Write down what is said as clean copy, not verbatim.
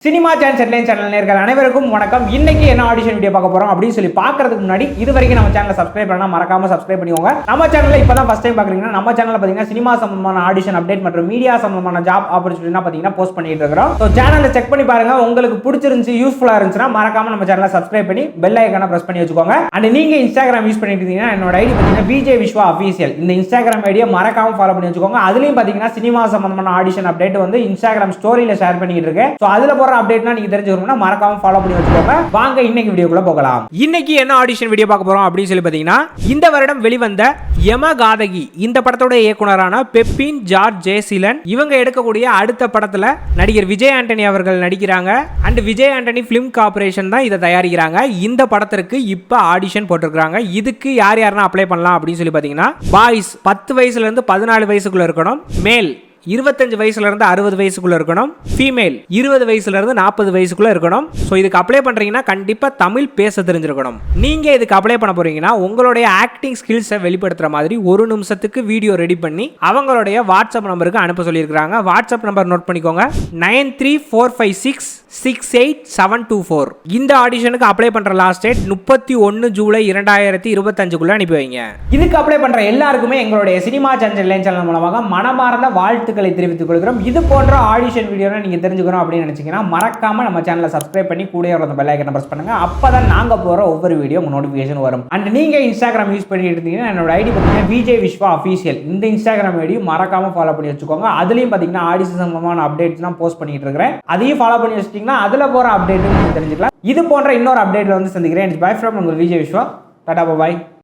Cinema chance headline channel நேயர்கள் அனைவருக்கும் வணக்கம். இன்னைக்கு என்ன ஆடிஷன் வீடியோ பார்க்க போறோம் அப்படின்னு சொல்லி பார்க்கறதுக்கு முன்னாடி இது வரைக்கும் நம்ம சேனலை சப்ஸ்கிரைப் பண்ணா மறக்காம சப்ஸ்கிரைப் பண்ணிக்கோங்க. நம்ம சேனல்ல இப்பதான் ஃபர்ஸ்ட் டைம் பாக்குறீங்கன்னா நம்ம சேனல்ல பாத்தீங்கன்னா சினிமா சம்பந்தமான ஆடிஷன் அப்டேட் மற்றும் மீடியா சம்பந்தமான ஜாப் ஆப்பர்ச்சுனிட்டினா பாத்தீங்கன்னா போஸ்ட் பண்ணிட்டு இருக்கோம். ஸோ சேனலை செக் பண்ணி பாருங்க. உங்களுக்கு பிடிச்சிருந்துச்சு யூஸ்ஃபுல்லா இருந்துச்சுன்னா மறக்காம நம்ம சேனலை சப்ஸ்கிரைப் பண்ணி பெல் ஐகானை பிரஸ் பண்ணி வச்சுக்கோங்க. அண்ட் நீங்க இன்ஸ்டாகிராம் யூஸ் பண்ணிட்டு இருந்தீங்கன்னா என்னோட ஐடி பாத்தீங்கன்னா விஜய் விஸ்வா அஃபீஷியல். இந்த இன்ஸ்டாகிராம் ஐடியை மறக்காம ஃபாலோ பண்ணி வச்சுக்கோங்க. அதுலயும் பாத்தீங்கன்னா சினிமா சம்பந்தமான ஆடிஷன் அப்டேட் வந்து இன்ஸ்டாகிராம் ஸ்டோரியில ஷேர் பண்ணிட்டு இருக்கேன். ஸோ அதுல போற அப்டேட்னா நீங்க தெரிஞ்சு மறக்காம ஃபாலோ பண்ணி வச்சுக்கோங்க. வாங்க இன்னைக்கு வீடியோக்குள்ள போகலாம். இன்னைக்கு என்ன ஆடிஷன் வீடியோ பார்க்க போறோம் அப்படின்னு சொல்லி பாத்தீங்கன்னா இந்த வருடம் வெளிவந்த யமகாதகி இந்த படத்தோட இயக்குனரான பெப்பின் ஜார்ஜ் ஜெயசீலன் இவங்க எடுக்கக்கூடிய அடுத்த படத்துல நடிகர் விஜய் ஆண்டனி அவர்கள் நடிக்கிறாங்க. And Vijay Antony film corporation தான் இதை தயாரிக்கிறாங்க. இந்த படத்திற்கு இப்ப ஆடிஷன் போட்டிருக்காங்க. இதுக்கு யார் யாரெல்லாம் அப்ளை பண்ணலாம் அப்படின்னு சொல்லி பாத்தீங்கன்னா பாய்ஸ் 10 வயசுல இருந்து 14 வயசுக்குள்ள இருக்கணும், மேல் 25 வயசுல இருந்து 60 வயசுக்குள்ள இருக்கணும், ஃபீமேல் 20 வயசுல இருந்து 40 வயசுக்குள்ள இருக்கணும். ஸோ இதுக்கு அப்ளை பண்றீங்கன்னா கண்டிப்பா தமிழ் பேச தெரிஞ்சிருக்கணும். நீங்க இதுக்கு அப்ளை பண்ண போறீங்கன்னா உங்களுடைய ஆக்டிங் ஸ்கில்ஸை வெளிப்படுத்துற மாதிரி 1 நிமிஷத்துக்கு வீடியோ ரெடி பண்ணி அவங்களுடைய வாட்ஸ்அப் நம்பருக்கு அனுப்ப சொல்லியிருக்காங்க. வாட்ஸ்அப் நம்பர் நோட் பண்ணிக்கோங்க, 9345668724. இந்த ஆடிஷனுக்கு அப்ளை பண்ற லாஸ்ட் டேட் 31 ஜூலை 2025 அனுப்பி வைங்க. இதுக்கு அப்ளை பண்ற எல்லாருக்குமே எங்களுடைய சினிமா சான்ஸ் ஹெட்லைன் சேனல் மூலமாக மனமார்ந்த வாழ்த்துக்களை தெரிவித்துக் கொள்கிறோம். இது போன்ற ஆடிஷன் வீடியோ நீங்க தெரிஞ்சுக்கணும் அப்படின்னு நினைச்சீங்கன்னா மறக்காம நம்ம சேனலை சப்ஸ்கிரைப் பண்ணி கூட வர பெல் ஐகானை பிரஸ் பண்ணுங்க. அப்பதான் நாங்க போற ஒவ்வொரு வீடியோ உங்க நோட்டிபிகேஷன் வரும். அண்ட் நீங்க இன்ஸ்டாகிராம் யூஸ் பண்ணிட்டு இருந்தீங்கன்னா என்னோட ஐடி பாத்தீங்கன்னா விஜய் விஸ்வா அஃபீஷியல். இந்த இன்ஸ்டாகிராம் ஐடியும் மறக்காம ஃபாலோ பண்ணி வச்சுக்கோங்க. அதுலயும் பாத்தீங்கன்னா ஆடிஷன் சம்பந்தமான அப்டேட்ஸ் தான் போஸ்ட் பண்ணிட்டு இருக்கிறேன். அதையும் ஃபாலோ பண்ணி வச்சிட்டீங்கன்னா அதுல போற அப்டேட் தெரிஞ்சுக்கலாம். இது போன்ற இன்னொரு அப்டேட்ல வந்து சந்திக்கிறேன். பை ஃப்ரம் உங்கள் விஜய் விஸ்வா. டாடா பாய்.